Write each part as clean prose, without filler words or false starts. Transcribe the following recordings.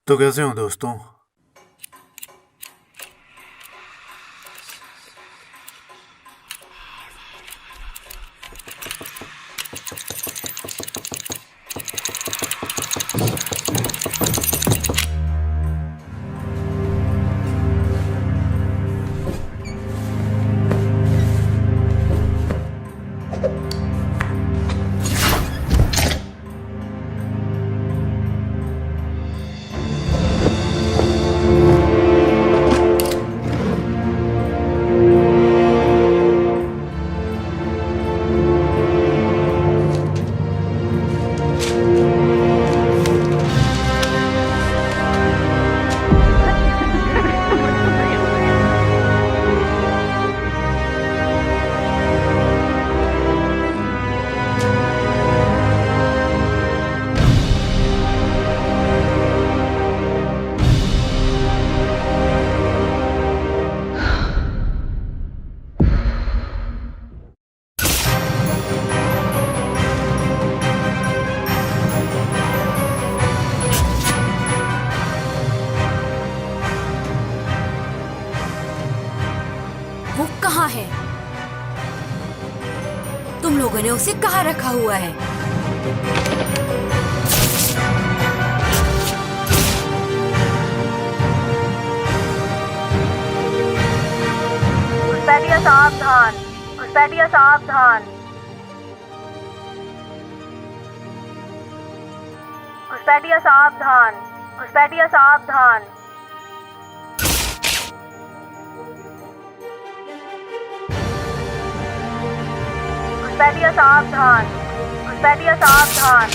तो कैसे हो दोस्तों। वो कहाँ है? तुम लोगों ने उसे कहाँ रखा हुआ है? घुसपैठिया सावधान! घुसपैठिया सावधान! घुसपैठिया सावधान! घुसपैठिया सावधान! घुसपैठिया सावधान! घुसपैठिया सावधान!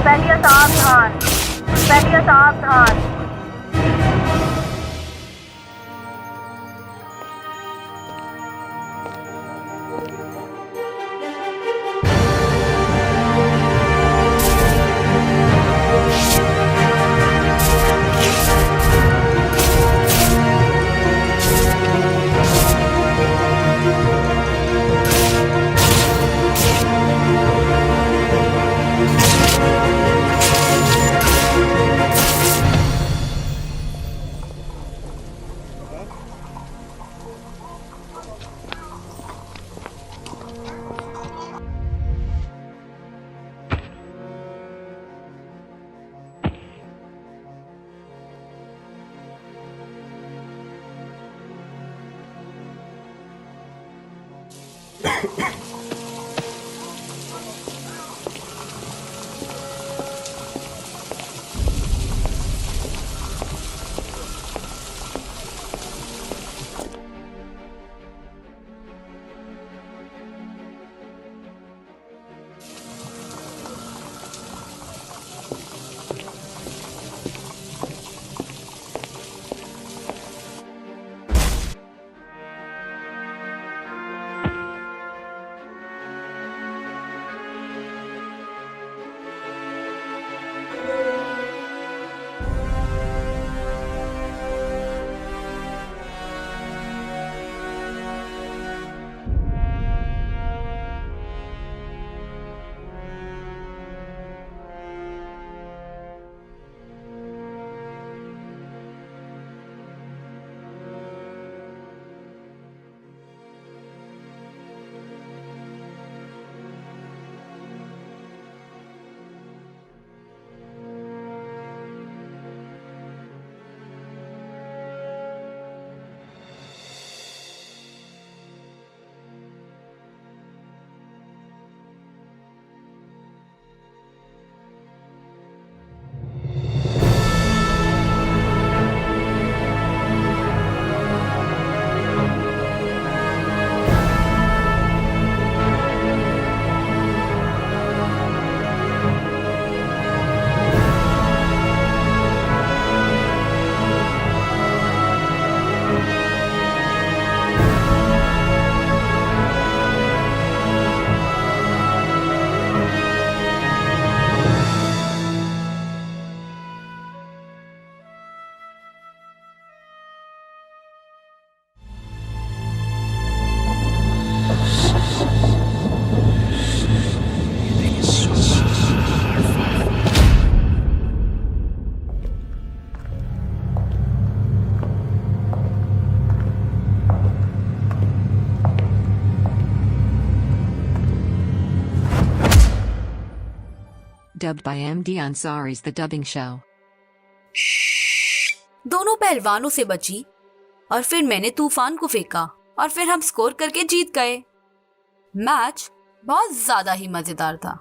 घुसपैठिया सावधान! घुसपैठिया सावधान! Dubbed by MD Ansari's The Dubbing Show. दोनों पहलवानों से बची और फिर मैंने तूफान को फेंका और फिर हम स्कोर करके जीत गए। मैच बहुत ज्यादा ही मजेदार था।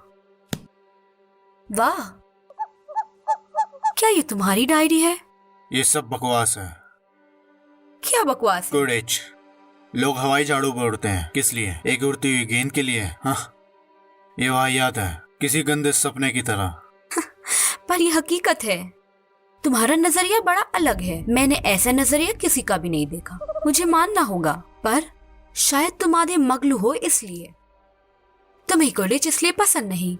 वाह, क्या ये तुम्हारी डायरी है? ये सब बकवास है। क्या बकवास है? कुडिच। लोग हवाई झाड़ू पर उड़ते हैं, किस लिए? एक उड़ती हुई गेंद के लिए? हाँ, ये वाहियात है, किसी गंदे सपने की तरह। पर ये हकीकत है। तुम्हारा नजरिया बड़ा अलग है। मैंने ऐसा नजरिया किसी का भी नहीं देखा। मुझे मानना होगा, पर शायद तुम आधे मगलू हो इसलिए। तुम्हें कुडिच इसलिए पसंद नहीं।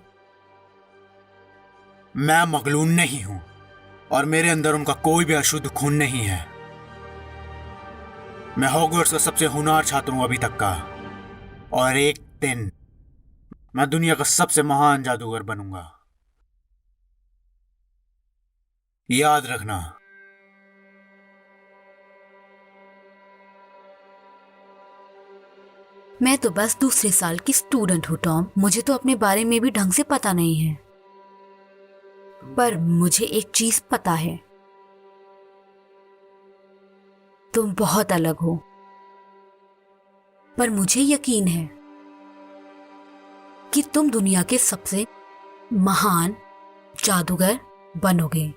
मैं मगलून नहीं हूं और मेरे अंदर उनका कोई भी अशुद्ध खून नहीं है। मैं हॉगवर्ट्स का सबसे होनहार छात्र हूं अभी तक का, और एक दिन मैं दुनिया का सबसे महान जादूगर बनूंगा। याद रखना। मैं तो बस दूसरे साल की स्टूडेंट हूँ टॉम। मुझे तो अपने बारे में भी ढंग से पता नहीं है, पर मुझे एक चीज पता है, तुम बहुत अलग हो। पर मुझे यकीन है कि तुम दुनिया के सबसे महान जादूगर बनोगे।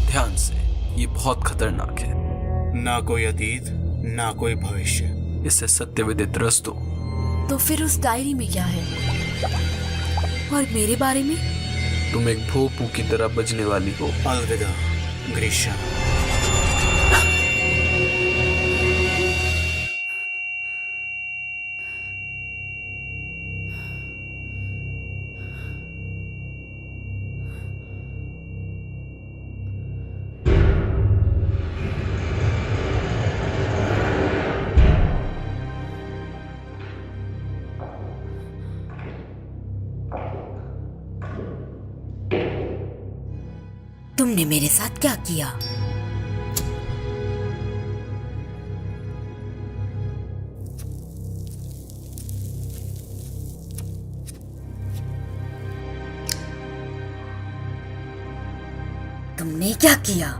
ध्यान से, ये बहुत खतरनाक है। ना कोई अतीत, ना कोई भविष्य। इससे सत्य विदित रस दो। तो फिर उस डायरी में क्या है? और मेरे बारे में? तुम एक भोपू की तरह बजने वाली हो। अलविदा ग्रीष्म। तुमने मेरे साथ क्या किया? तुमने क्या किया?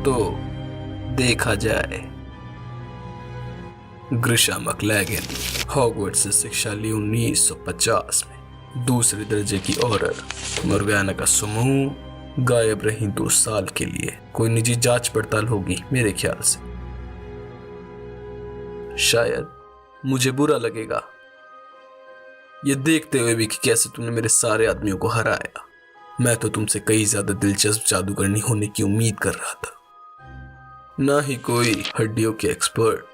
तो देखा जाए, ग्रीष्म मैकलैगन हॉगवर्ट्स से शिक्षा ली 1950 में। दूसरे दर्जे की औरत मुर्गाना का समूह गायब रही 2 साल के लिए। कोई निजी जांच पड़ताल होगी मेरे ख्याल से। शायद मुझे बुरा लगेगा ये देखते हुए भी कि कैसे तुमने मेरे सारे आदमियों को हराया। मैं तो तुमसे कई ज्यादा दिलचस्प जादूगरनी होने की उम्मीद कर रहा था, ना ही कोई हड्डियों के एक्सपर्ट।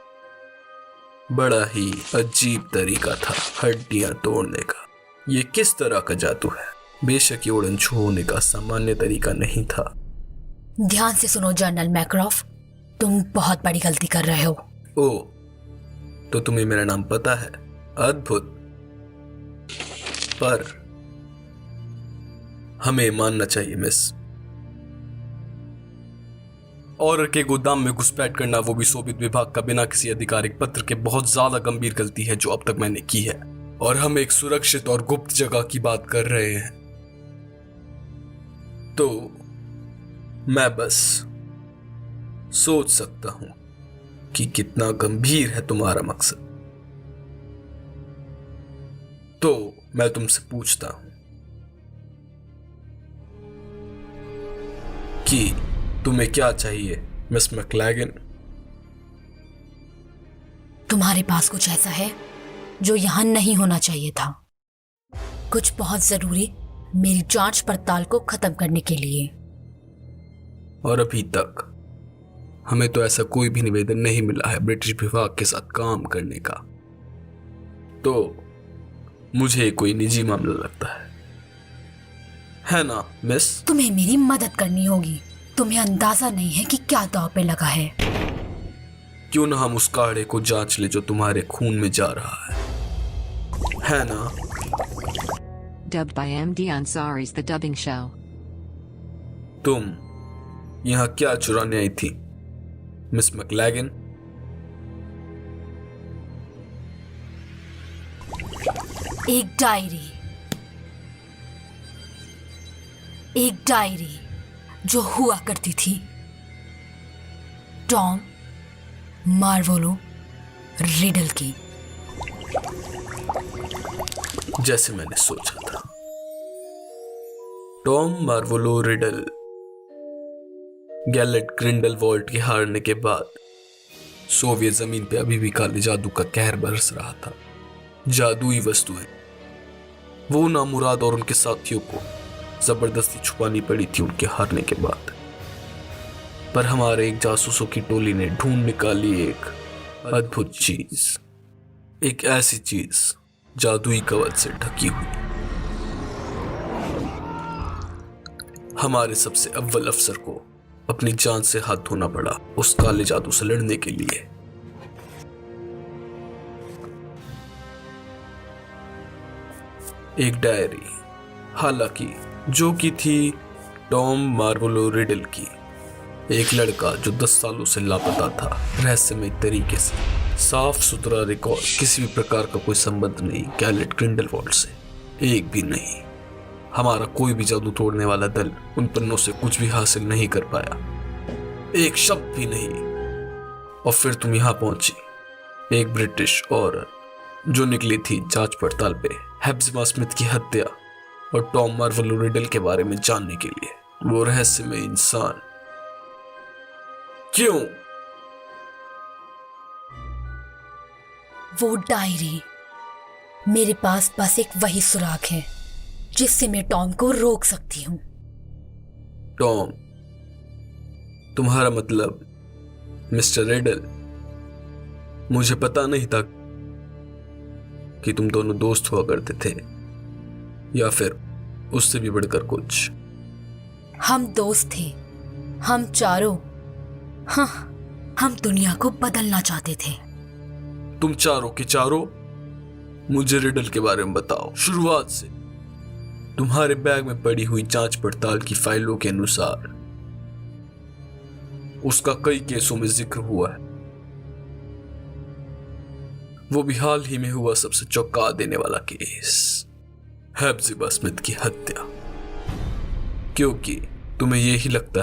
बड़ा ही अजीब तरीका था हड्डियां तोड़ने का। ये किस तरह का जादू है? बेशक ये उड़न छूने का सामान्य तरीका नहीं था। ध्यान से सुनो जनरल मैक्रॉफ, तुम बहुत बड़ी गलती कर रहे हो। ओ, तो तुम्हें मेरा नाम पता है? अद्भुत। पर हमें मानना चाहिए मिस, और के गोदाम में घुसपैठ करना, वो भी शोभित विभाग का, बिना किसी आधिकारिक पत्र के, बहुत ज्यादा गंभीर गलती है जो अब तक मैंने की है। और हम एक सुरक्षित और गुप्त जगह की बात कर रहे हैं। तो मैं बस सोच सकता हूं कि कितना गंभीर है तुम्हारा मकसद। तो मैं तुमसे पूछता हूं कि तुम्हें क्या चाहिए मिस मैकलैगन? तुम्हारे पास कुछ ऐसा है जो यहां नहीं होना चाहिए था। कुछ बहुत जरूरी मेरी जांच पड़ताल को खत्म करने के लिए। और अभी तक हमें तो ऐसा कोई भी निवेदन नहीं मिला है ब्रिटिश विभाग के साथ काम करने का। तो मुझे कोई निजी मामला लगता है ना मिस? तुम्हें मेरी मदद करनी होगी। तुम्हें अंदाजा नहीं है कि क्या दांव पे लगा है। क्यों ना हम उस काढ़े को जांच ले जो तुम्हारे खून में जा रहा है ना? Dubbed by MD Ansari's The Dubbing Show. तुम यहाँ क्या चुराने आई थी मिस मैकलैगन? एक डायरी जो हुआ करती थी टॉम मार्वोलो रिडल की। जैसे मैंने सोचा था, Tom Marvolo riddle gallate Grindelwald के हारने के बाद सोवियत जमीन पे अभी भी काले जादू का कहर बरस रहा था। जादुई वस्तुएं वो नामुराद और उनके साथियों को जबरदस्ती छुपानी पड़ी थी उनके हारने के बाद। पर हमारे एक जासूसों की टोली ने ढूंढ निकाली एक अद्भुत चीज, एक ऐसी चीज जादुई कवच से ढकी हुई। हमारे सबसे अव्वल अफसर को अपनी जान से हाथ धोना पड़ा उस काले जादू से लड़ने के लिए। एक डायरी, हालांकि जो की थी टॉम मार्वोलो रिडल की। एक लड़का जो 10 सालों से लापता था, रहस्यमय तरीके से। साफ सुथरा रिकॉर्ड, किसी भी प्रकार का कोई संबंध नहीं गैलेट ग्रिंडलवाल्ड से, एक भी नहीं। हमारा कोई भी जादू तोड़ने वाला दल उन पन्नों से कुछ भी हासिल नहीं कर पाया, एक शब्द भी नहीं। और फिर तुम यहां पहुंची, एक ब्रिटिश औरत जो निकली थी जांच पड़ताल पे हेप्जिबा स्मिथ की हत्या और टॉम मार्वोलो रिडल के बारे में जानने के लिए। वो रहस्यमय इंसान क्यों? वो डायरी, मेरे पास बस एक वही सुराग है जिससे मैं टॉम को रोक सकती हूँ। टॉम, तुम्हारा मतलब मिस्टर रिडल? मुझे पता नहीं था कि तुम दोनों दोस्त हुआ करते थे, या फिर उससे भी बढ़कर कुछ। हम दोस्त थे, हम चारों। हाँ, हम दुनिया को बदलना चाहते थे। तुम चारों के चारों? मुझे रिडल के बारे में बताओ शुरुआत से। तुम्हारे बैग में पड़ी हुई जांच पड़ताल की फाइलों के अनुसार उसका कई केसों में जिक्र हुआ है, वो भी हाल ही में हुआ सबसे चौंका देने वाला केस, हेप्जिबा स्मिथ की हत्या। क्योंकि तुम्हें यही लगता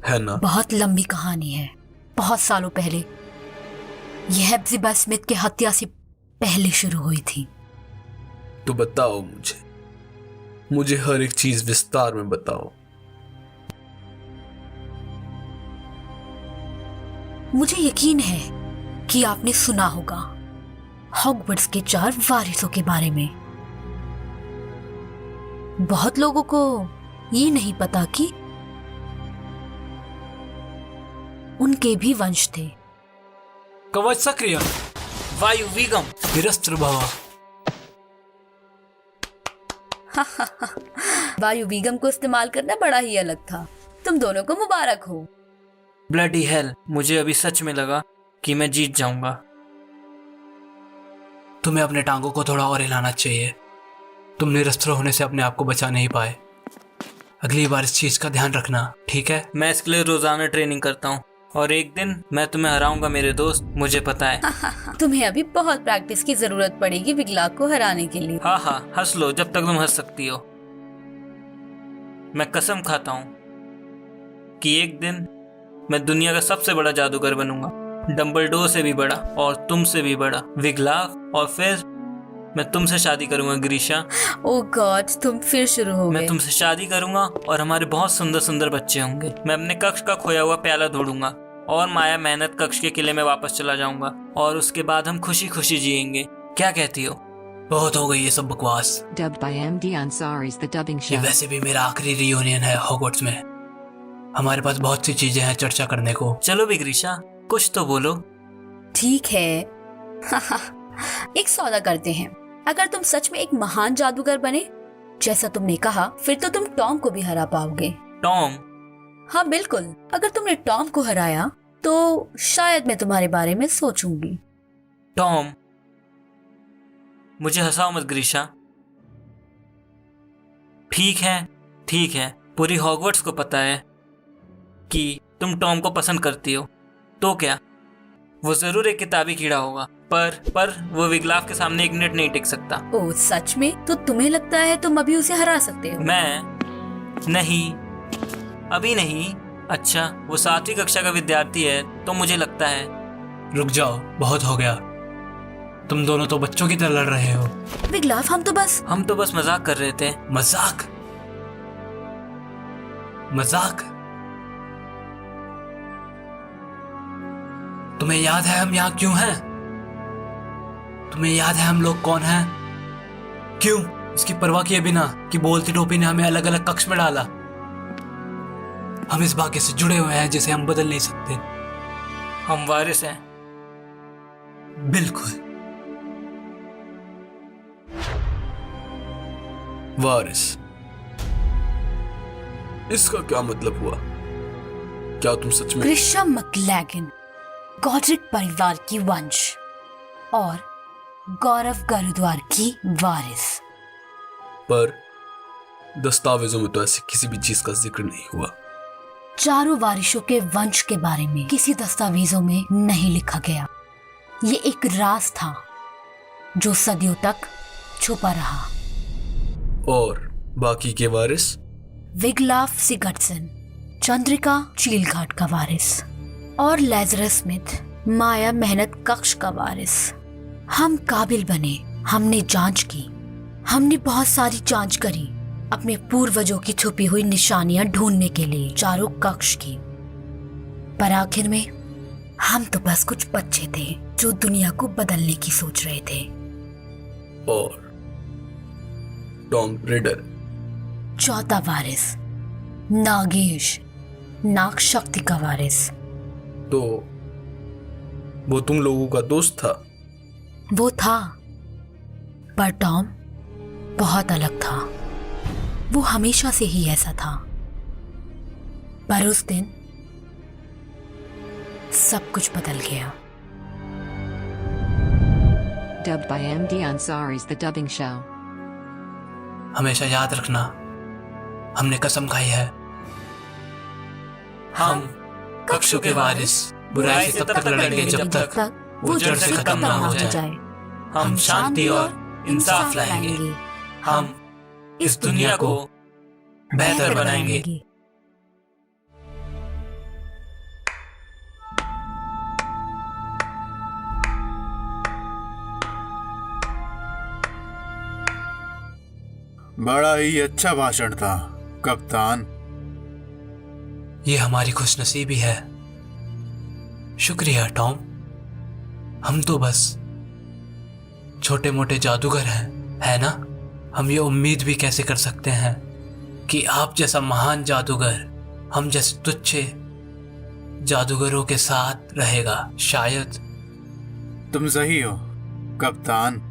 है ना? बहुत लंबी कहानी है। बहुत सालों पहले, यह हेप्जिबा स्मिथ की हत्या से पहले शुरू हुई थी। तो बताओ मुझे हर एक चीज विस्तार में बताओ। मुझे यकीन है कि आपने सुना होगा हॉगवर्ट्स के 4 वारिसों के बारे में। बहुत लोगों को ये नहीं पता कि उनके भी वंश थे। कवच सक्रिय, वायु विगम, निरस्त्र भव। वायु विगम को इस्तेमाल करना बड़ा ही अलग था। तुम दोनों को मुबारक हो। ब्लडी हेल, मुझे अभी सच में लगा कि मैं जीत जाऊंगा। तुम्हें अपने टांगों को थोड़ा और हिलाना चाहिए। तुम निरस्त्र होने से अपने आप को बचा नहीं पाए। अगली बार इस चीज का ध्यान रखना, ठीक है? मैं इसके लिए रोजाना ट्रेनिंग करता हूँ और एक दिन मैं तुम्हें हराऊंगा मेरे दोस्त, मुझे पता है। तुम्हें अभी बहुत प्रैक्टिस की जरूरत पड़ेगी विगलाग को हराने के लिए। हाँ हाँ, हंस लो जब तक तुम हंस सकती हो। मैं कसम खाता हूँ कि एक दिन मैं दुनिया का सबसे बड़ा जादूगर बनूंगा, डम्बलडोर से भी बड़ा और तुमसे भी बड़ा, विगलाग। और फिर मैं तुमसे शादी करूंगा ग्रीशा। ओह गॉड, तुम फिर शुरू हो गए। मैं तुमसे शादी करूंगा और हमारे बहुत सुंदर सुंदर बच्चे होंगे। मैं अपने कक्ष का खोया हुआ प्याला ढूंढूंगा और माया मेहनत कक्ष के किले में वापस चला जाऊंगा और उसके बाद हम खुशी खुशी जिएंगे। क्या कहती हो? बहुत हो गई ये सब बकवास। Dubbed by MD Ansari's The Dubbing ये Show. वैसे भी मेरा आखिरी रियूनियन है हॉगवर्ट्स में। हमारे पास बहुत सी चीजें हैं चर्चा करने को। चलो भी ग्रीशा, कुछ तो बोलो। ठीक है। एक सौदा करते हैं। अगर तुम सच में एक महान जादूगर बने जैसा तुमने कहा, फिर तो तुम टॉम को भी हरा पाओगे। टॉम? हाँ बिल्कुल, अगर तुमने टॉम को हराया तो शायद मैं तुम्हारे बारे में सोचूंगी। टॉम, मुझे हंसाओ मत ग्रीशा। ठीक है, पूरी हॉगवर्ट्स को पता है कि तुम टॉम को पसंद करती हो, तो क्या, वो जरूर एक किताबी कीड़ा होगा, पर वो विगलाफ के सामने एक मिनट नहीं टिक सकता। ओह सच में? तो तुम्हें लगता है तुम अभी उसे हरा सकते हो? मैं नहीं, अभी नहीं। अच्छा, वो 7वीं कक्षा का विद्यार्थी है, तो मुझे लगता है। रुक जाओ, बहुत हो गया। तुम दोनों तो बच्चों की तरह लड़ रहे हो। विगलाफ, हम तो बस मजाक कर रहे थे। मजाक? तुम्हें याद है हम यहाँ क्यों हैं? तुम्हें याद है हम लोग कौन हैं? क्यों? इसकी परवाह किए बिना कि बोलती टोपी ने हमें अलग अलग कक्ष में डाला। हम इस भाग्य से जुड़े हुए हैं जिसे हम बदल नहीं सकते। हम वारिस हैं। बिल्कुल, वारिस। इसका क्या मतलब हुआ? क्या तुम सच में? ग्रीशम मैकलैगन, गॉड्रिक परिवार की वंश और गौरव गुरुद्वार की वारिस। पर दस्तावेजों में तो ऐसी किसी भी चीज का जिक्र नहीं हुआ। चारों वारिसों के वंश के बारे में किसी दस्तावेजों में नहीं लिखा गया। ये एक राज था जो सदियों तक छुपा रहा। और बाकी के वारिस? विगलाफ सिगर्टसन, चंद्रिका चीलघाट का वारिस, और लेजरस स्मिथ, माया मेहनत कक्ष का वारिस। हम काबिल बने, हमने जांच की, हमने बहुत सारी जांच करी अपने पूर्वजों की छुपी हुई निशानियां ढूंढने के लिए चारों कक्ष की। पर आखिर में हम तो बस कुछ बच्चे थे जो दुनिया को बदलने की सोच रहे थे। और टॉम रेडर, चौथा वारिस, नागेश, नाग शक्ति का वारिस। तो वो तुम लोगों का दोस्त था? वो था, पर टॉम बहुत अलग था। वो हमेशा से ही ऐसा था, पर उस दिन सब कुछ बदल गया। Dubbed by MD Ansari's The Dubbing Show. हमेशा याद रखना, हमने कसम खाई है, हम कक्षों के वारिस बुराई से तब तक लड़ेंगे जब तक वो जड़ से खत्म ना हो जाए। हम शांति और इंसाफ लाएंगे। हम इस दुनिया को बेहतर बनाएंगे। बड़ा ही अच्छा भाषण था कप्तान। ये हमारी खुशनसीबी है। शुक्रिया टॉम। हम तो बस छोटे मोटे जादूगर हैं, है ना? हम ये उम्मीद भी कैसे कर सकते हैं कि आप जैसा महान जादूगर हम जैसे तुच्छ जादूगरों के साथ रहेगा। शायद तुम सही हो कप्तान।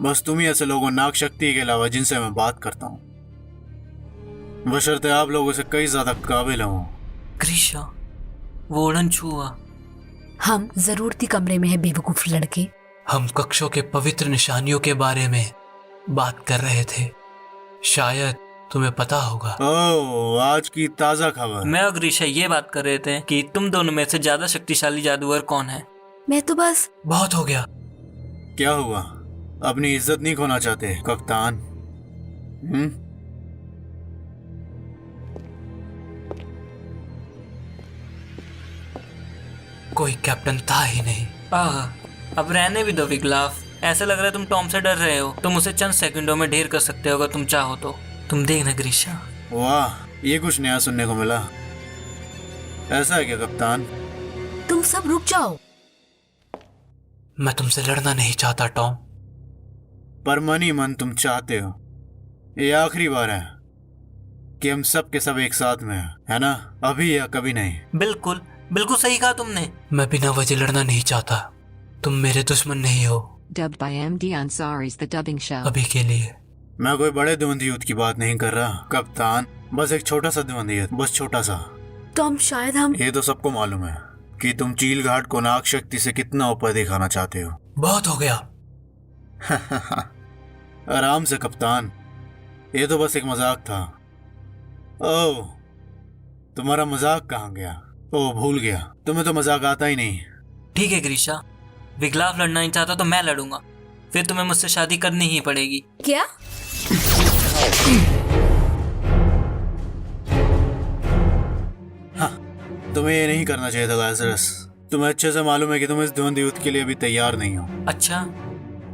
बस तुम ही ऐसे लोगों नाग शक्ति के अलावा जिनसे मैं बात करता हूँ, बशर्ते आप लोगों से कई ज्यादा काबिल हो। ग्रीशा, वो उड़न छुआ। हम जरूरती कमरे में है बेवकूफ लड़के। हम कक्षों के पवित्र निशानियों के बारे में बात कर रहे थे। शायद तुम्हें पता होगा। ओह, आज की ताजा खबर। मैं और ग्रीशा ये बात कर रहे थे कि तुम दोनों में से ज्यादा शक्तिशाली जादूगर कौन है। मैं तो बस बहुत हो गया। क्या हुआ? अपनी इज्जत नहीं खोना चाहते कप्तान? कोई कैप्टन था ही नहीं। अब रहने भी दो विगलाफ। ऐसा लग रहा है तुम टॉम से डर रहे हो। तुम उसे चंद सेकंडों में ढेर कर सकते हो अगर तुम चाहो तो। तुम देखना ग्रीशा। वाह, ये कुछ नया सुनने को मिला। ऐसा है क्या कप्तान? तुम सब रुक जाओ। मैं तुमसे लड़ना नहीं चाहता टॉम। पर मन ही मन तुम चाहते हो। ये आखिरी बार है कि हम सब के सब एक साथ में हैं, है ना? अभी या कभी नहीं। बिल्कुल, बिल्कुल सही कहा तुमने। मैं बिना वजह लड़ना नहीं चाहता। तुम मेरे दुश्मन नहीं हो। Dubbed by MD Ansari's The Dubbing Show. अभी के लिए। मैं कोई बड़े द्वंद्व युद्ध की बात नहीं कर रहा कप्तान, बस एक छोटा सा द्वंद्व युद्ध, बस छोटा सा। टॉम, शायद हम ये तो सबको मालूम है कि तुम चील घाट को नाग शक्ति से कितना ऊपर दिखाना चाहते हो। बहुत हो गया। आराम से कप्तान, ये तो बस एक मजाक था। ओह, तुम्हारा मजाक कहाँ गया? ओह, भूल गया, तुम्हें तो मजाक आता ही नहीं। ठीक है ग्रीशा, विग्लाफ लड़ना नहीं चाहता तो मैं लड़ूंगा, फिर तुम्हें मुझसे शादी करनी ही पड़ेगी। क्या? तुम्हें ये नहीं करना चाहिए था लाजरस। तुम्हें अच्छे से मालूम है कि तुम इस द्वंद्व युद्ध के लिए अभी तैयार नहीं हो। अच्छा,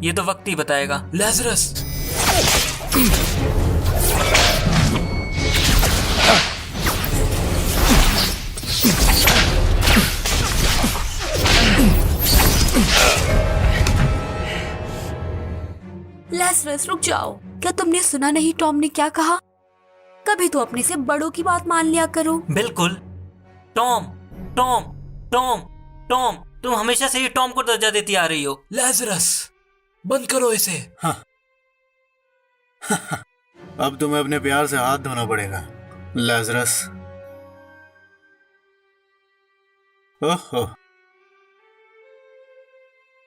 ये तो वक्त ही बताएगा। लाजरस, लेसरस, रुक जाओ। क्या तुमने सुना नहीं टॉम ने क्या कहा? कभी तो अपने से बड़ों की बात मान लिया करो। बिल्कुल। टॉम टॉम टॉम टॉम, तुम हमेशा से ही टॉम को दर्जा देती आ रही हो। लाजरस, बंद करो इसे। अब तुम्हें अपने प्यार से हाथ धोना पड़ेगा लाजरस। ओहो,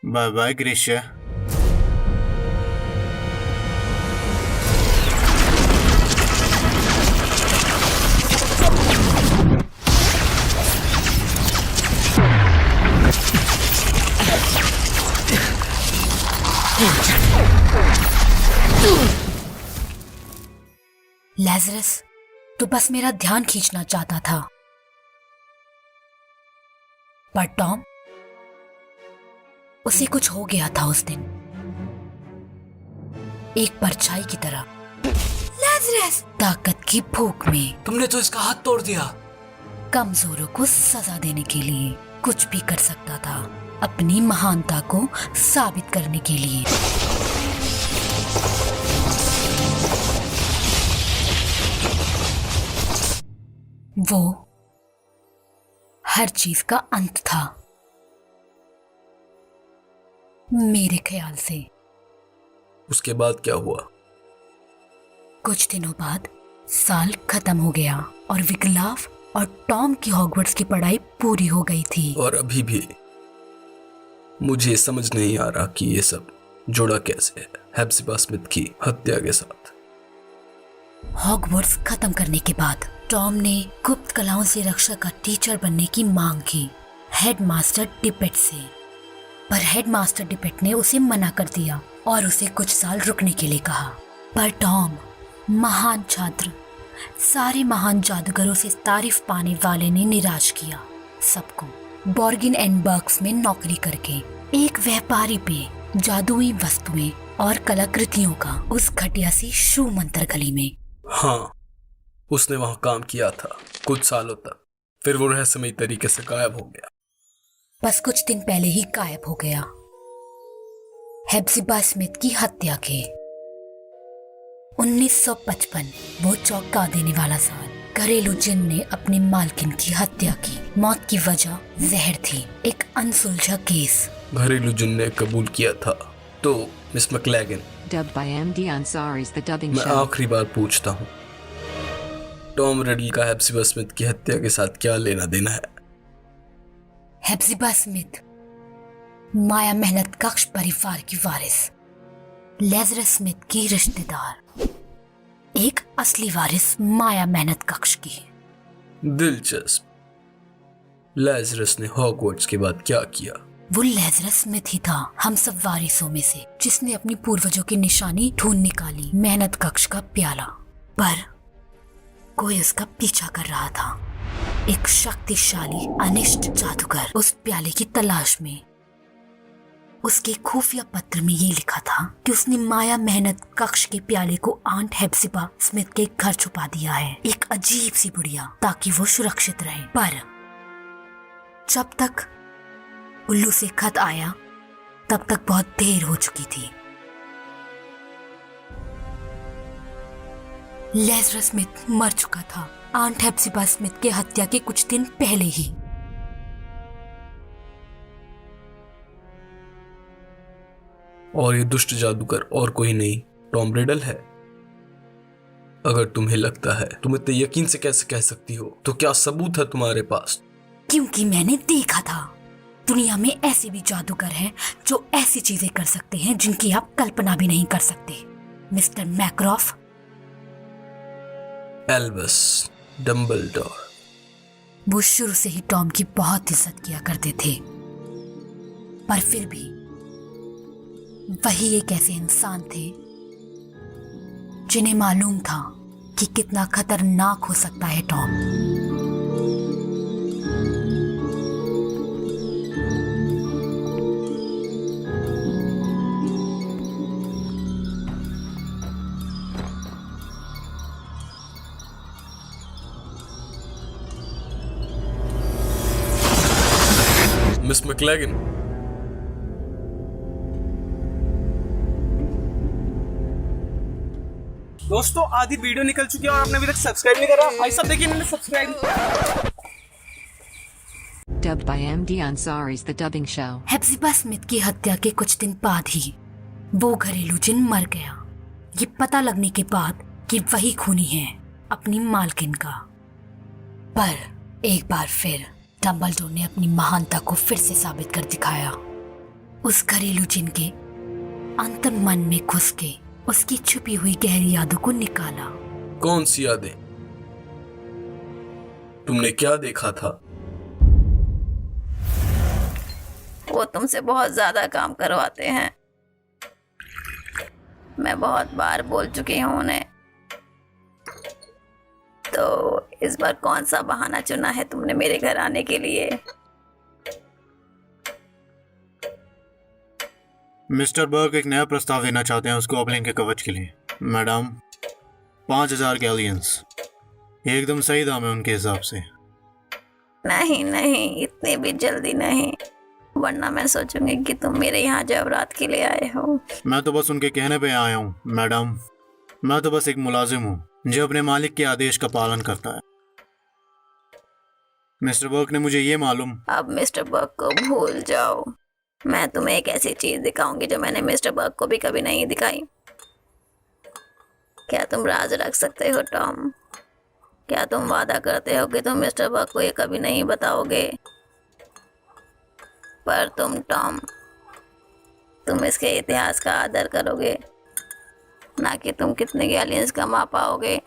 बाय बाय ग्रीष्या। लेज़रस तो बस मेरा ध्यान खींचना चाहता था, पर टॉम, उसे कुछ हो गया था उस दिन, एक परछाई की तरह। लेज़रस, ताकत की भूख में तुमने तो इसका हाथ तोड़ दिया। कमजोरों को सजा देने के लिए कुछ भी कर सकता था, अपनी महानता को साबित करने के लिए। वो हर चीज का अंत था मेरे ख्याल से। उसके बाद क्या हुआ? कुछ दिनों बाद साल खत्म हो गया और विग्लाफ और टॉम की हॉगवर्ट्स की पढ़ाई पूरी हो गई थी। और अभी भी मुझे समझ नहीं आ रहा कि ये सब जुड़ा कैसे है हेप्ज़िबा स्मिथ की हत्या के साथ। हॉगवर्ट्स खत्म करने के बाद टॉम ने गुप्त कलाओं से रक्षा का टीचर बनने की मांग की हेडमास्टर डिपेट से, पर हेडमास्टर डिपेट ने उसे मना कर दिया और उसे कुछ साल रुकने के लिए कहा। पर टॉम, महान छात्र, सारे महान जादूगरों से तारीफ पाने वाले ने निराश किया सबको। बॉर्गिन एंड बर्ग्स में नौकरी करके एक व्यापारी पे जादुई वस्तुएं और कलाकृतियों का उस घटिया सी शू मंतर गली में। हाँ, उसने वहां काम किया था कुछ सालों तक, फिर वो रहस्यमयी तरीके से गायब हो गया। बस कुछ दिन पहले ही गायब हो गया, हेप्ज़िबा स्मिथ की हत्या के 1955, वो चौंका देने वाला साल। घरेलू जिन ने अपने मालकिन की हत्या की। मौत की वजह जहर थी, एक अनसुलझा केस। घरेलू जिन ने कबूल किया था। तो miss मैकलैगन, Dubbed by MD Ansari's The Dubbing मैं Show. आखिरी बार पूछता हूँ, टॉम रिडल का हेप्ज़िबा स्मिथ की हत्या के साथ क्या लेना देना है? हेप्ज़िबा स्मिथ माया मेहनत कक्ष परिवार की वारिस, लेज़रस स्मिथ की रिश्तेदार, एक असली वारिस माया मेहनत कक्ष की। दिलचस्प। लाजरस ने हॉगवर्ट्स के बाद क्या किया? वो लेज़रस स्मिथ ही था, हम सब वारिसों में से, जिसने अपनी पूर्वजों की निशानी ढूंढ निकाली, मेहनत कक्ष का प्याला। पर कोई उसका पीछा कर रहा था, एक शक्तिशाली अनिष्ट जादूगर उस प्याले की तलाश में। उसके खुफिया पत्र में ये लिखा था कि उसने माया मेहनत कक्ष के प्याले को आंट हेप्ज़िबा स्मिथ के घर छुपा दिया है, एक अजीब सी बुढ़िया, ताकि वो सुरक्षित रहे। पर जब तक उल्लू से खत आया तब तक बहुत देर हो चुकी थी। लेज़रस स्मिथ मर चुका था, आंट हेप्ज़िबा स्मिथ के हत्या के कुछ दिन पहले ही। और ये दुष्ट जादूगर और कोई नहीं टॉम रिडल है। अगर तुम्हें लगता है तुम इतने यकीन से कैसे कह सकती हो, तो क्या सबूत है तुम्हारे पास? क्योंकि मैंने देखा था। दुनिया में ऐसे भी जादूगर हैं जो ऐसी चीजें कर सकते हैं जिनकी आप कल्पना भी नहीं कर सकते। Mister McRoff. Albus Dumbledore. वो शुरू से ही टॉम की बहुत इज्जत किया करते थे, पर फिर भी वही एक ऐसे इंसान थे जिन्हें मालूम था कि कितना खतरनाक हो सकता है टॉम। मिस मैक्लेगन, दोस्तों आधी वीडियो निकल चुकी है और आपने अभी तक सब्सक्राइब नहीं करा। भाई साहब देखिए मैंने subscribe. Dubbed by MD Ansari's The Dubbing Show. Hepzibah Smith की हत्या के कुछ दिन बाद ही वो घरेलू जिन मर गया। ये पता लगने के बाद कि वही खूनी है अपनी मालकिन का। पर एक बार फिर डम्बलडोर ने अपनी महानता को फिर से साबित कर दिखाया। उस घरेलू जिन के अंतर मन में घुस के उसकी छुपी हुई गहरी यादों को निकाला। कौन सी यादें? तुमने क्या देखा था? वो तुमसे बहुत ज्यादा काम करवाते हैं। मैं बहुत बार बोल चुकी हूँ उन्हें। तो इस बार कौन सा बहाना चुना है तुमने मेरे घर आने के लिए? मिस्टर बर्क एक नया प्रस्ताव देना चाहते हैं उसको ओपनिंग के कवच के लिए। मैडम 5000 गैलियंस एकदम सही दाम है उनके हिसाब से। नहीं नहीं, इतनी भी जल्दी नहीं, वरना मैं सोचूंगी कि तुम मेरे यहाँ जवरात के लिए आए हो। मैं तो बस उनके कहने पे आया हूँ मैडम। मैं तो बस एक मुलाजिम हूँ जो अपने मालिक के आदेश का पालन करता है। मिस्टर बर्क ने मुझे ये मालूम। अब मिस्टर बर्क को भूल जाओ। मैं तुम्हें एक ऐसी चीज दिखाऊंगी जो मैंने मिस्टर बर्क को भी कभी नहीं दिखाई। क्या तुम राज रख सकते हो टॉम? क्या तुम वादा करते हो कि तुम मिस्टर बर्क को ये कभी नहीं बताओगे? पर तुम टॉम, तुम इसके इतिहास का आदर करोगे, ना कि तुम कितने गैलियंस कमा पाओगे।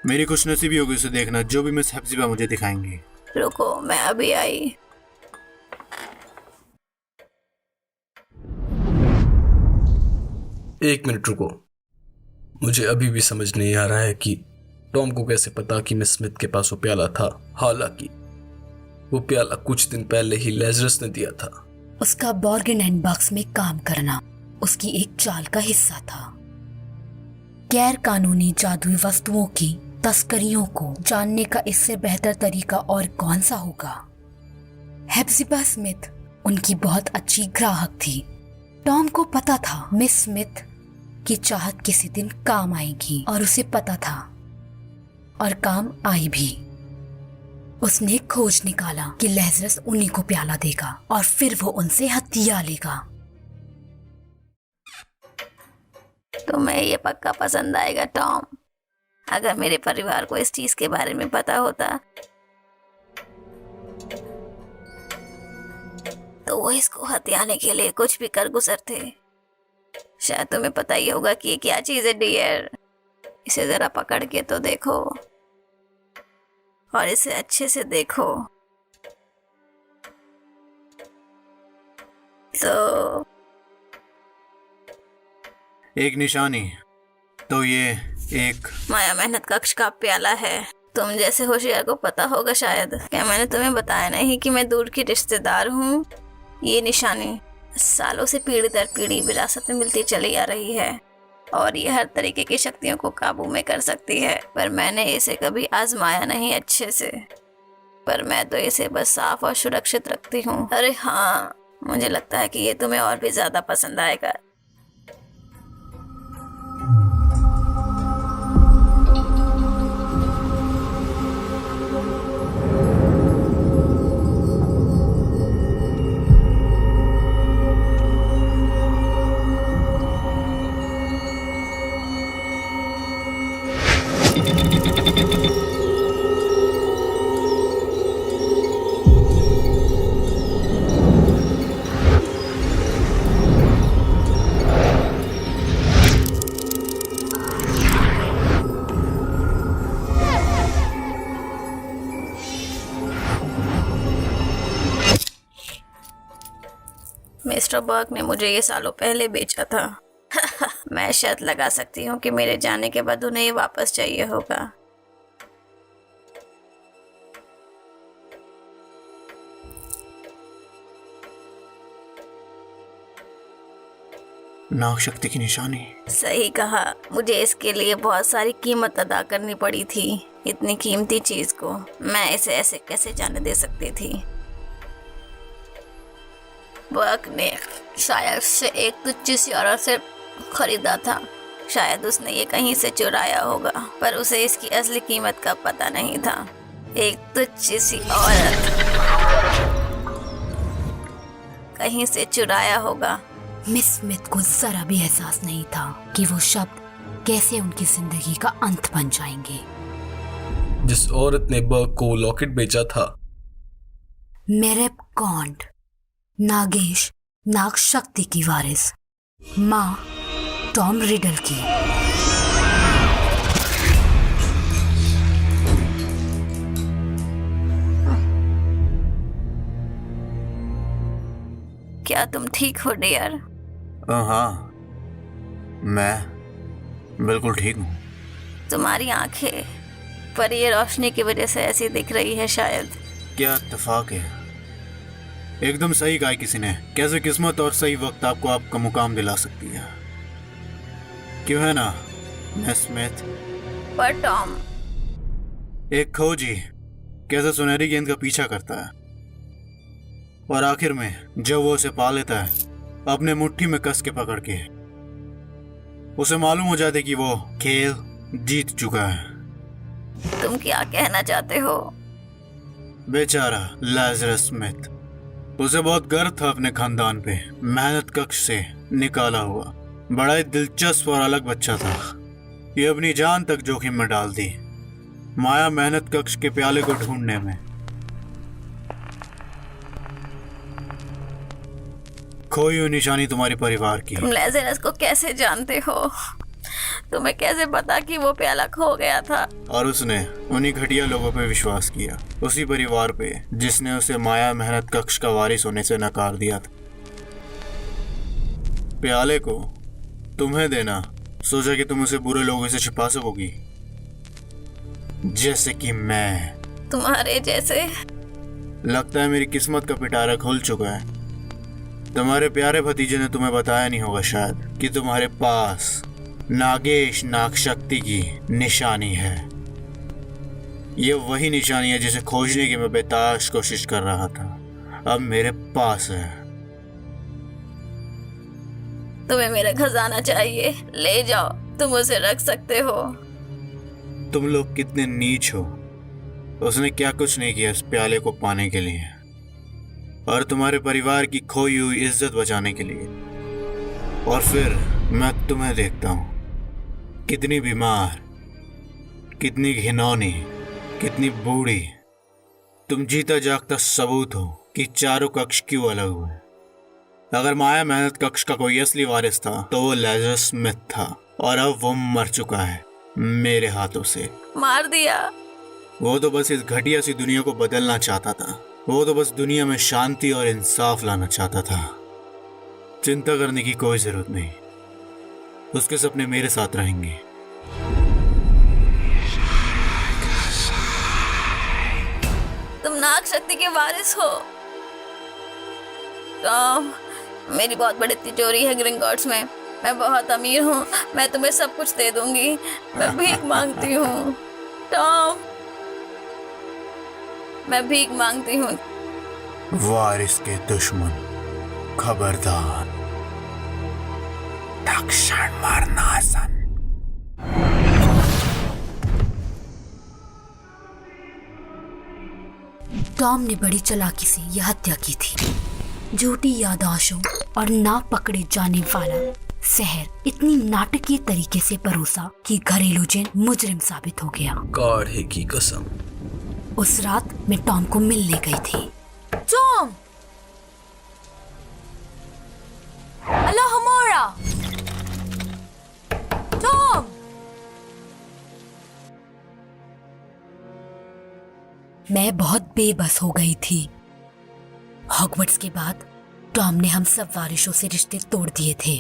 मेरी खुशनसीबी होगी उसे देखना जो भी मिस हेप्ज़िबा मुझे दिखाएंगी। रुको, मैं अभी आई। एक मिनट रुको। मुझे अभी भी समझ नहीं आ रहा है कि टॉम को कैसे पता कि मिस स्मिथ के पास वो प्याला था। हालांकि वो प्याला कुछ दिन पहले ही लेज़रस ने दिया था। उसका बॉर्गन एंड बक्स में काम करना उसकी एक चाल का हिस्सा था। गैर कानूनी जादुई वस्तुओं की तस्करियों को जानने का इससे बेहतर तरीका और कौन सा होगा। हेप्ज़िबा स्मिथ उनकी बहुत अच्छी ग्राहक थी। टॉम को पता था मिस स्मिथ की चाहत किसी दिन काम आएगी और उसे पता था, और काम आई भी। उसने खोज निकाला कि लेज़रस उन्हीं को प्याला देगा और फिर वो उनसे हथिया लेगा। तुम्हें ये पक्का पसंद आएगा टॉम। अगर मेरे परिवार को इस चीज के बारे में पता होता तो वो इसको हथियाने के लिए कुछ भी कर गुजरते। शायद तुम्हें पता ही होगा कि ये क्या चीज है डियर। इसे जरा पकड़ के तो देखो और इसे अच्छे से देखो। तो एक निशानी तो ये एक माया मेहनत कक्ष का प्याला है। तुम जैसे होशियार को पता होगा शायद। क्या मैंने तुम्हें बताया नहीं कि मैं दूर की रिश्तेदार हूँ? ये निशानी सालों से पीढ़ी दर पीढ़ी विरासत में मिलती चली आ रही है और ये हर तरीके की शक्तियों को काबू में कर सकती है। पर मैंने इसे कभी आजमाया नहीं अच्छे से। पर मैं तो इसे बस साफ और सुरक्षित रखती हूँ। अरे हाँ, मुझे लगता है कि ये तुम्हें और भी ज्यादा पसंद आएगा। मिस्टर बर्क ने मुझे ये सालों पहले बेचा था। मैं शर्त लगा सकती हूँ कि मेरे जाने के बाद उन्हें ये वापस चाहिए होगा। नाग शक्ति की निशानी। सही कहा, मुझे इसके लिए बहुत सारी कीमत अदा करनी पड़ी थी। इतनी कीमती चीज को मैं इसे ऐसे कैसे जाने दे सकती थी। बर्क ने शायद से एक तुच्छ सी औरत से खरीदा था। शायद उसने ये कहीं से चुराया होगा, पर उसे इसकी असली कीमत का पता नहीं था। एक तुच्छ सी औरत कहीं से चुराया होगा। मिस स्मिथ को जरा भी एहसास नहीं था कि वो शब्द कैसे उनकी जिंदगी का अंत बन जाएंगे। जिस औरत ने बर्क को लॉकेट बेचा था, मेरेब कॉन्ड, नागेश नाग शक्ति की वारिस, माँ टॉम रिडल की। क्या तुम ठीक हो डियर? हाँ, मैं बिल्कुल ठीक हूँ। तुम्हारी आंखें पर ये रोशनी की वजह से ऐसी दिख रही है शायद। क्या इत्तेफाक है, एकदम सही कहा किसी ने। कैसे किस्मत और सही वक्त आपको आपका मुकाम दिला सकती है, क्यों है ना मिस स्मिथ? पर टॉम, एक खोजी कैसे सुनहरी गेंद का पीछा करता है और आखिर में जब वो उसे पा लेता है अपने मुट्ठी में कस के पकड़ के, उसे मालूम हो जाता है कि वो खेल जीत चुका है। तुम क्या कहना चाहते हो? बेचारा लाजरस स्मिथ, उसे बहुत गर्व था अपने खानदान पे। मेहनत कक्ष से निकाला हुआ बड़ा ही दिलचस्प और अलग बच्चा था। ये अपनी जान तक जोखिम में डाल दी माया मेहनत कक्ष के प्याले को ढूंढने में। खोई हुई निशानी तुम्हारे परिवार की। तुम लाजरस को कैसे जानते हो? तुम्हें कैसे पता कि वो प्याला खो गया था? और उसने उन्हीं घटिया लोगों पे विश्वास किया, उसी परिवार पे जिसने उसे माया मेहनत कक्ष का वारिस होने से नकार दिया था। प्याले को तुम्हें देना, सोचा कि तुम उसे बुरे लोगों से छिपा सकोगी, जैसे कि मैं। तुम्हारे जैसे? लगता है मेरी किस्मत का पिटारा खुल चुका है। तुम्हारे प्यारे भतीजे ने तुम्हें बताया नहीं होगा शायद कि तुम्हारे पास नागेश नाग शक्ति की निशानी है। ये वही निशानी है जिसे खोजने की मैं बेताश कोशिश कर रहा था, अब मेरे पास है। तुम्हें मेरा खजाना चाहिए? ले जाओ, तुम उसे रख सकते हो। तुम लोग कितने नीच हो। उसने क्या कुछ नहीं किया इस प्याले को पाने के लिए और तुम्हारे परिवार की खोई हुई इज्जत बचाने के लिए। और फिर मैं तुम्हें देखता हूँ, कितनी बीमार, कितनी घिनौनी, कितनी बूढ़ी। तुम जीता जागता सबूत हो कि चारों कक्ष क्यों अलग हुए। अगर माया मेहनत कक्ष का कोई असली वारिस था तो वो लाजरस स्मिथ था, और अब वो मर चुका है मेरे हाथों से। मार दिया? वो तो बस इस घटिया सी दुनिया को बदलना चाहता था। वो तो बस दुनिया में शांति और इंसाफ लाना चाहता था। चिंता करने की कोई जरूरत नहीं, उसके सपने मेरे साथ रहेंगे। तुम नाग शक्ति के वारिस हो? टॉम, मेरी बहुत बड़ी तिजोरी है ग्रिंगॉट्स में। मैं बहुत अमीर हूँ, मैं तुम्हें सब कुछ दे दूंगी। मैं भीख मांगती हूँ टॉम, मैं भीख मांगती हूँ। वारिस के दुश्मन, खबरदार, तक्षण मारना आसान। टॉम ने बड़ी चालाकी से यह हत्या की थी। झूठी याददाश्तों और ना पकड़े जाने वाला जहर इतनी नाटकीय तरीके से परोसा कि घरेलू जिन मुजरिम साबित हो गया। काढ़े की कसम। उस रात मैं टॉम को मिलने गई थी। टॉम! अल्लाह हमारा! टॉम! मैं बहुत बेबस हो गई थी। हॉगवर्ट्स के बाद टॉम ने हम सब वारिशों से रिश्ते तोड़ दिए थे।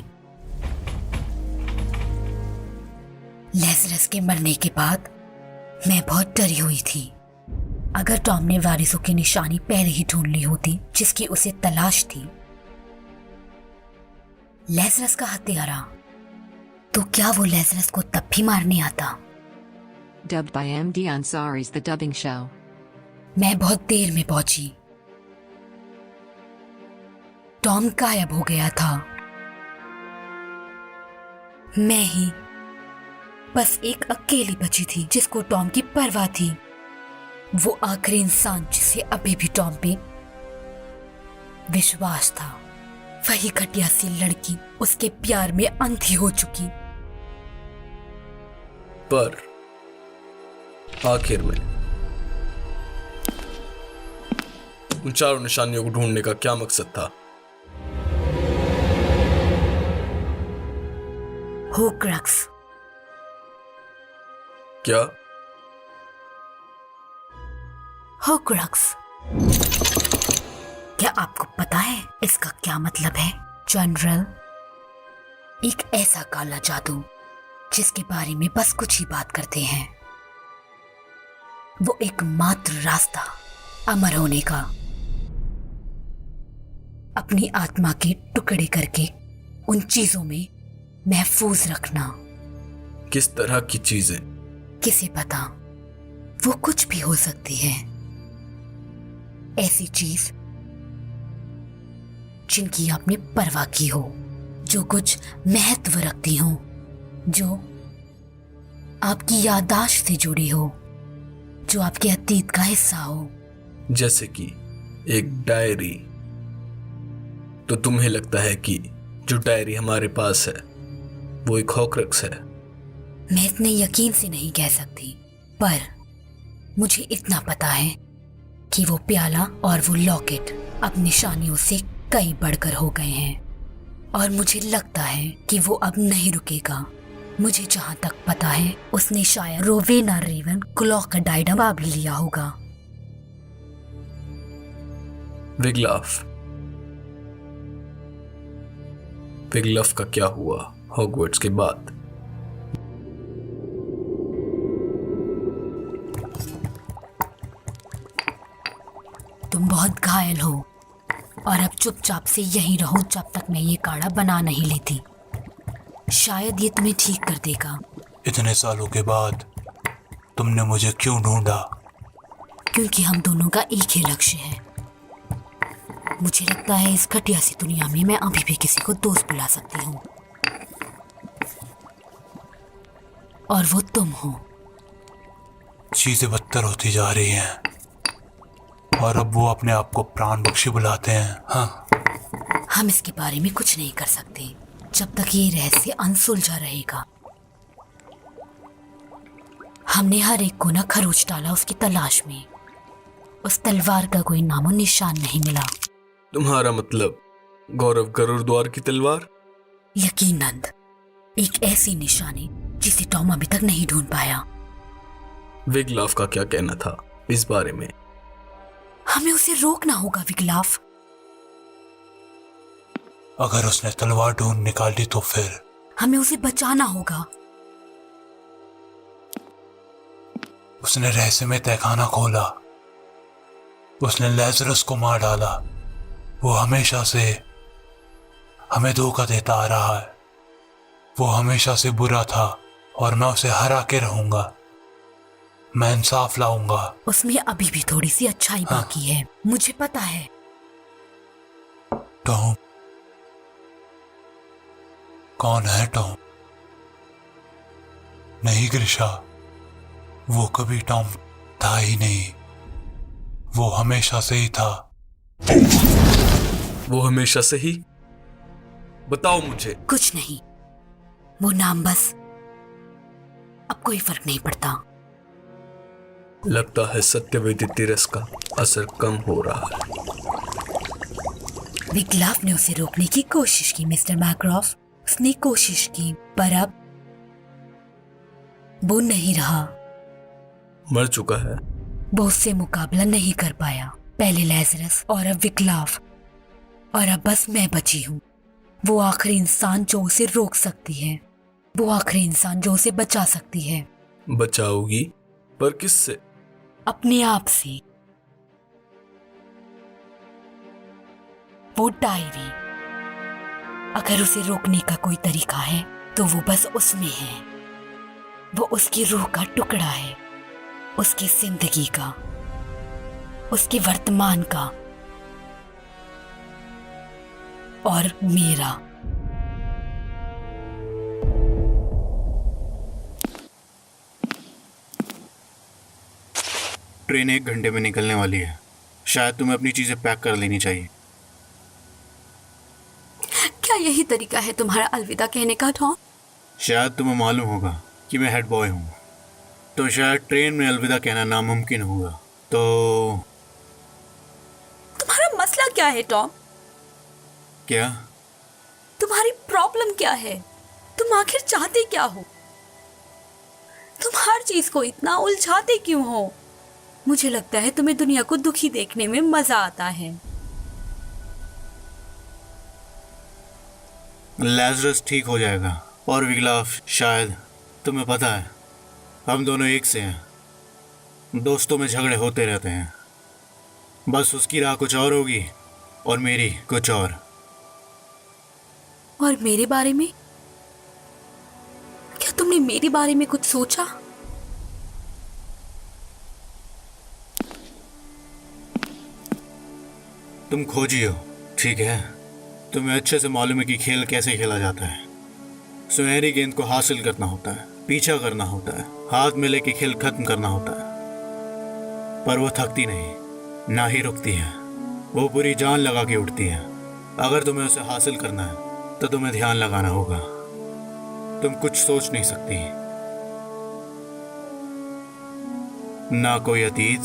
लेज़रस के मरने के बाद मैं बहुत डरी हुई थी। अगर टॉम ने वारिसों की निशानी पहले ही ढूंढ ली होती जिसकी उसे तलाश थी, लेज़रस का हत्यारा, तो क्या वो लेज़रस को तब भी मारने आता? Dubbed by MD Ansari's The Dubbing Show. मैं बहुत देर में पहुंची। टॉम गायब हो गया था। मैं ही बस एक अकेली बची थी जिसको टॉम की परवाह थी। वो आखिरी इंसान जिसे अभी भी टॉम पे विश्वास था। वही घटिया सी लड़की उसके प्यार में अंधी हो चुकी। पर आखिर में उन चारों निशानियों को ढूंढने का क्या मकसद था? होक्रक्स। क्या? होक्रक्स। क्या आपको पता है इसका क्या मतलब है? जनरल, एक ऐसा काला जादू जिसके बारे में बस कुछ ही बात करते हैं। वो एक मात्र रास्ता अमर होने का, अपनी आत्मा के टुकड़े करके उन चीजों में महफूज रखना। किस तरह की चीजें? किसे पता, वो कुछ भी हो सकती है। ऐसी चीज जिनकी आपने परवाह की हो, जो कुछ महत्व रखती हो, जो आपकी याददाश्त से जुड़ी हो, जो आपके अतीत का हिस्सा हो। जैसे कि एक डायरी। तो तुम्हें लगता है कि जो डायरी हमारे पास है वो एक होक्रक्स है? मैं इतने यकीन से नहीं कह सकती, पर मुझे इतना पता है कि वो प्याला और वो लॉकेट अब निशानियों से कई बढ़कर हो गए हैं, और मुझे लगता है कि वो अब नहीं रुकेगा। मुझे जहां तक पता है उसने शायद रोवेना रेवन क्लॉ का डायडम भी लिया होगा। विगलाफ। विगलाफ का क्या हुआ हॉगवर्ट्स के बाद? तुम बहुत घायल हो और अब चुपचाप से यहीं रहो जब तक मैं ये काढ़ा बना नहीं लेती। शायद ये तुम्हें ठीक कर देगा। इतने सालों के बाद तुमने मुझे क्यों ढूंढा? क्योंकि हम दोनों का एक ही लक्ष्य है। मुझे लगता है इस घटिया सी दुनिया में मैं अभी भी किसी को दोस्त बुला सकती हूँ, और वो तुम हो। चीजें बदतर होती जा रही हैं और अब वो अपने आप को प्राण बख्शी बुलाते हैं। हाँ, हम इसके बारे में कुछ नहीं कर सकते जब तक ये रहस्य अनसुलझा रहेगा। हमने हर एक को न खरोच डाला उसकी तलाश में। उस तलवार का कोई नामो निशान नहीं मिला। तुम्हारा मतलब गौरव गरुड़द्वार की तलवार? यकीनन एक ऐसी निशानी जिसे टॉम अभी तक नहीं ढूंढ पाया। विगलाफ का क्या कहना था इस बारे में? हमें उसे रोकना होगा विगलाफ। अगर उसने तलवार ढूंढ निकाली तो फिर हमें उसे बचाना होगा। उसने रहस्यमय तहखाना खोला, उसने लेज़रस को मार डाला। वो हमेशा से हमें धोखा देता आ रहा है। वो हमेशा से बुरा था और मैं उसे हरा के रहूंगा। मैं इंसाफ लाऊंगा। उसमें अभी भी थोड़ी सी अच्छाई बाकी है, मुझे पता है। टॉम कौन है? टॉम नहीं ग्रिशा, वो कभी टॉम था ही नहीं। वो हमेशा से ही था। वो हमेशा से ही? बताओ मुझे। कुछ नहीं, वो नाम बस। अब कोई फर्क नहीं पड़ता। लगता है सत्यवेदी तिरस का असर कम हो रहा है। विगलाफ ने उसे रोकने की कोशिश की मिस्टर मैक्रॉफ। उसने कोशिश की, पर अब वो नहीं रहा। मर चुका है। वो उससे मुकाबला नहीं कर पाया। पहले लेज़रस और अब विगलाफ। और अब बस मैं बची हूँ, वो आखिरी इंसान जो उसे रोक सकती है, वो आखिरी इंसान जो उसे बचा सकती है। बचाओगी? पर किससे? अपने आप से। वो डायरी, अगर उसे रोकने का कोई तरीका है तो वो बस उसमें है। वो उसकी रूह का टुकड़ा है, उसकी जिंदगी का, उसके वर्तमान का और मेरा। ट्रेन 1 घंटे में निकलने वाली है। शायद तुम्हें अपनी चीजें पैक कर लेनी चाहिए। क्या यही तरीका है तुम्हारा अलविदा कहने का, टॉम? शायद तुम्हें मालूम होगा कि मैं हेड बॉय हूँ, तो शायद ट्रेन में अलविदा कहना नामुमकिन होगा। तो तुम्हारा मसला क्या है, टॉम? क्या? तुम्हारी प्रॉब्लम क्या है? तुम आखिर चाहते क्या हो? तुम हर चीज को इतना उलझाते क्यों हो? मुझे लगता है तुम्हें दुनिया को दुखी देखने में मजा आता है। लैज़रस ठीक हो जाएगा और विगलाफ, शायद तुम्हें पता है हम दोनों एक से हैं। दोस्तों में झगड़े होते रहते हैं, बस उसकी राह कुछ और होगी और मेरी कुछ और मेरे बारे में? क्या तुमने मेरे बारे में कुछ सोचा? तुम खोजी हो, ठीक है? तुम्हें अच्छे से मालूम है कि खेल कैसे खेला जाता है। सुनहरी गेंद को हासिल करना होता है, पीछा करना होता है, हाथ में लेके खेल खत्म करना होता है। पर वो थकती नहीं, ना ही रुकती है। वो पूरी जान लगा के उठती है। अगर तुम्हें उसे हासिल करना है तो तुम्हें ध्यान लगाना होगा। तुम कुछ सोच नहीं सकती, ना कोई अतीत,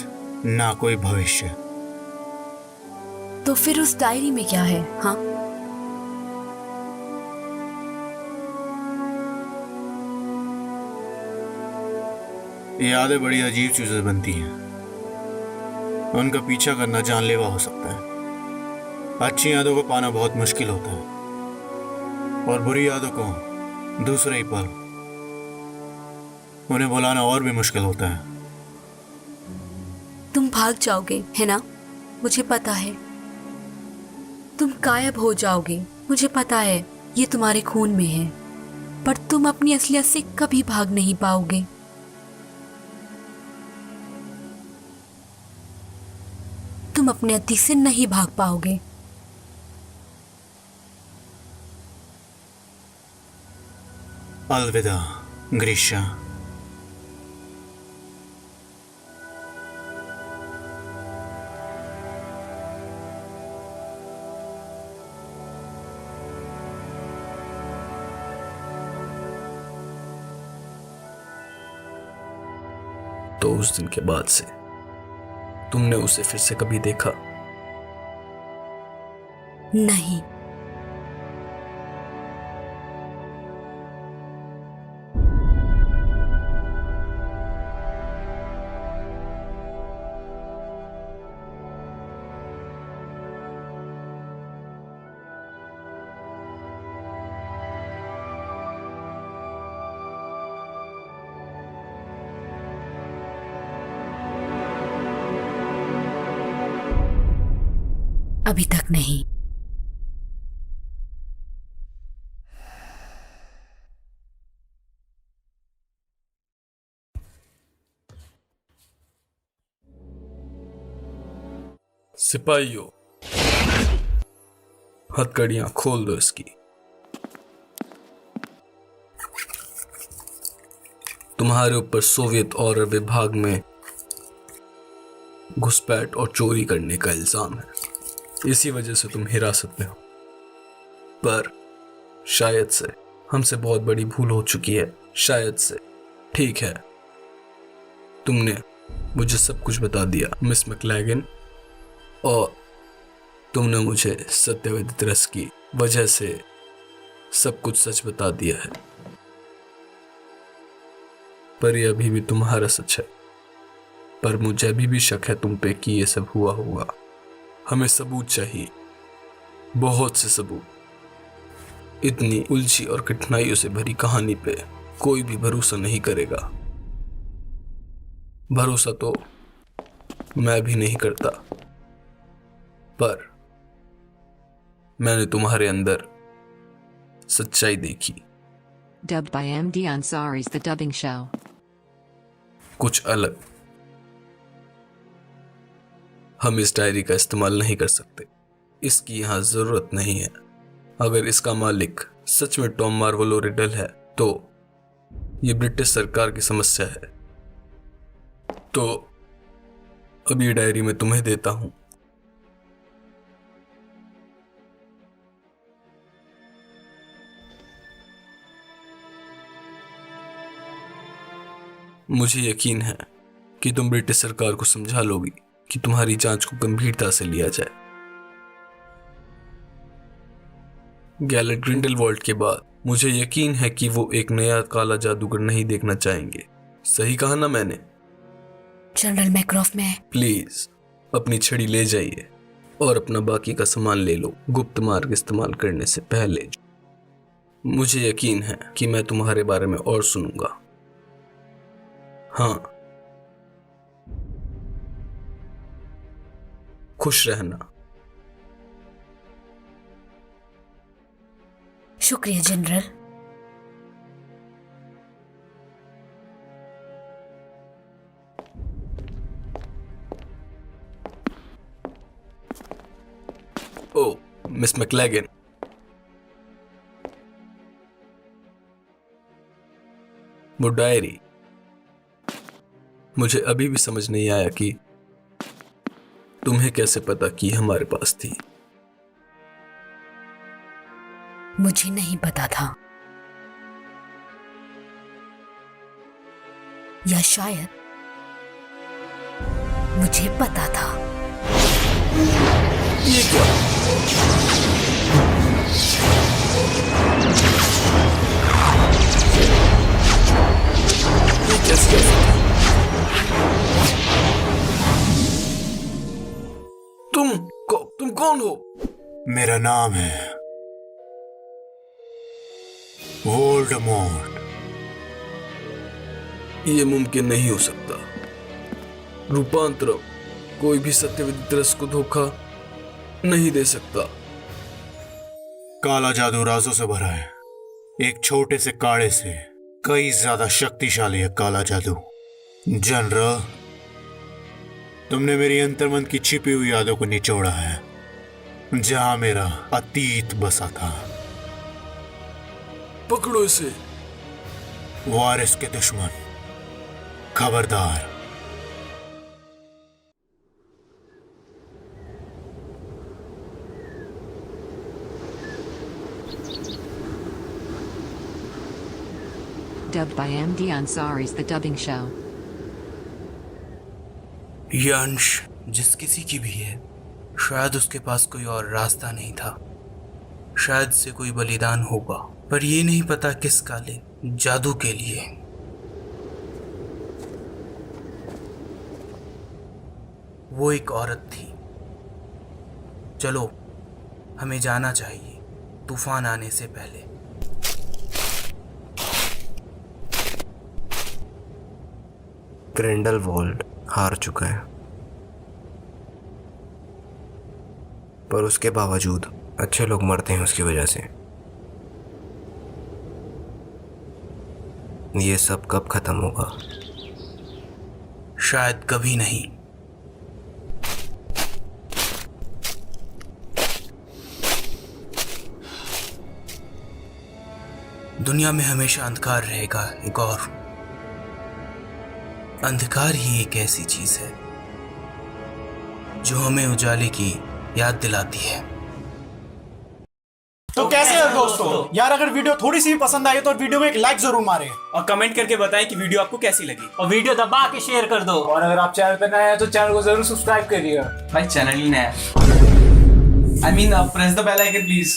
ना कोई भविष्य। तो फिर उस डायरी में क्या है? हाँ, यादें बड़ी अजीब चीजें बनती हैं। उनका पीछा करना जानलेवा हो सकता है। अच्छी यादों को पाना बहुत मुश्किल होता है और बुरी यादों को दूसरे ही पल उन्हें बुलाना और भी मुश्किल होता है। तुम भाग जाओगे, है ना? मुझे पता है। तुम गायब हो जाओगे, मुझे पता है। ये तुम्हारे खून में है। पर तुम अपनी असलियत से कभी भाग नहीं पाओगे। तुम अपने अतीत से नहीं भाग पाओगे। अलविदा ग्रीशा। तो उस दिन के बाद से तुमने उसे फिर से कभी देखा? नहीं। अभी तक नहीं। सिपाहियों, हथकड़ियां खोल दो इसकी। तुम्हारे ऊपर सोवियत और विभाग में घुसपैठ और चोरी करने का इल्जाम है। इसी वजह से तुम हिरासत में हो। पर शायद से हमसे बहुत बड़ी भूल हो चुकी है। शायद से। ठीक है, तुमने मुझे सब कुछ बता दिया मिस मैकलैगन, और तुमने मुझे सत्यवेदित रस की वजह से सब कुछ सच बता दिया है। पर यह अभी भी तुम्हारा सच है। पर मुझे अभी भी शक है तुम पे कि यह सब हुआ होगा। हमें सबूत चाहिए। बहुत से सबूत। इतनी उलझी और कठिनाइयों से भरी कहानी पे कोई भी भरोसा नहीं करेगा। भरोसा तो मैं भी नहीं करता, पर मैंने तुम्हारे अंदर सच्चाई देखी। Dubbed by MD Ansari's The Dubbing Show. कुछ अलग। हम इस डायरी का इस्तेमाल नहीं कर सकते, इसकी यहां जरूरत नहीं है। अगर इसका मालिक सच में टॉम मार्वलो रिडल है तो ये ब्रिटिश सरकार की समस्या है। तो अब ये डायरी मैं तुम्हें देता हूं। मुझे यकीन है कि तुम ब्रिटिश सरकार को समझा लोगी कि तुम्हारी जांच को गंभीरता से लिया जाए। गैलेट ग्रिंडलवॉल्ड के बाद मुझे यकीन है कि वो एक नया काला जादूगर नहीं देखना चाहेंगे। सही कहा ना मैंने? जनरल मैक्रॉफ में प्लीज अपनी छड़ी ले जाइए और अपना बाकी का सामान ले लो, गुप्त मार्ग इस्तेमाल करने से पहले। मुझे यकीन है कि मैं तुम्हारे बारे में और सुनूंगा। हाँ, खुश रहना। शुक्रिया जनरल। ओ मिस मैक्लेगन, वो डायरी मुझे अभी भी समझ नहीं आया कि तुम्हें कैसे पता कि हमारे पास थी। मुझे नहीं पता था, या शायद मुझे पता था। ये क्या? ये कैसे? तुम कौन हो? मेरा नाम है वोल्डेमॉर्ट। ये मुमकिन नहीं हो सकता। रूपांतरम कोई भी सत्यविद तरस को धोखा नहीं दे सकता। काला जादू राजों से भरा है। एक छोटे से काढ़े से कई ज्यादा शक्तिशाली है काला जादू। जनरल, तुमने मेरी अंतर्मन की छिपी हुई यादों को निचोड़ा है, जहां मेरा अतीत बसा था। पकड़ो इसे। वारिस के दुश्मन, खबरदार। Dubbed by MD Ansari's The Dubbing Show. ये अंश जिस किसी की भी है, शायद उसके पास कोई और रास्ता नहीं था। शायद से कोई बलिदान होगा, पर ये नहीं पता किस काले जादू के लिए। वो एक औरत थी। चलो, हमें जाना चाहिए तूफान आने से पहले। ग्रिंडलवॉल्ड हार चुका है, पर उसके बावजूद अच्छे लोग मरते हैं उसकी वजह से। ये सब कब खत्म होगा? शायद कभी नहीं। दुनिया में हमेशा अंधकार रहेगा। एक और अंधकार ही एक ऐसी चीज है जो हमें उजाले की याद दिलाती है। तो कैसे है दोस्तों? यार अगर वीडियो थोड़ी सी भी पसंद आई तो वीडियो में एक लाइक जरूर मारें और कमेंट करके बताएं कि वीडियो आपको कैसी लगी, और वीडियो दबा के शेयर कर दो। और अगर आप चैनल पर नए हैं तो चैनल को जरूर सब्सक्राइब करिएगा। भाई चैनल ही नया है। I mean, press the bell icon please.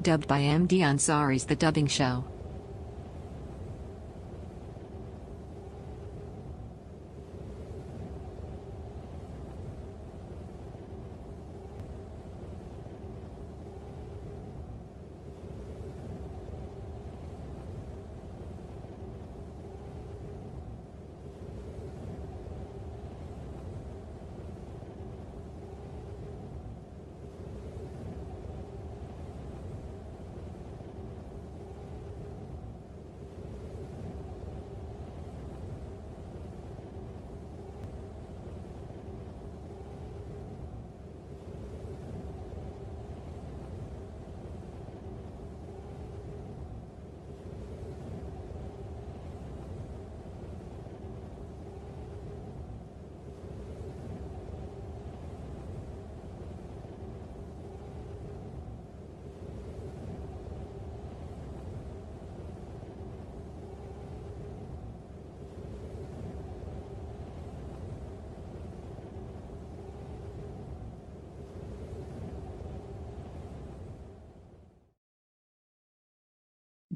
Dubbed by MD Ansari's The Dubbing Show.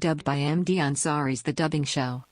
Dubbed by MD Ansari's The Dubbing Show.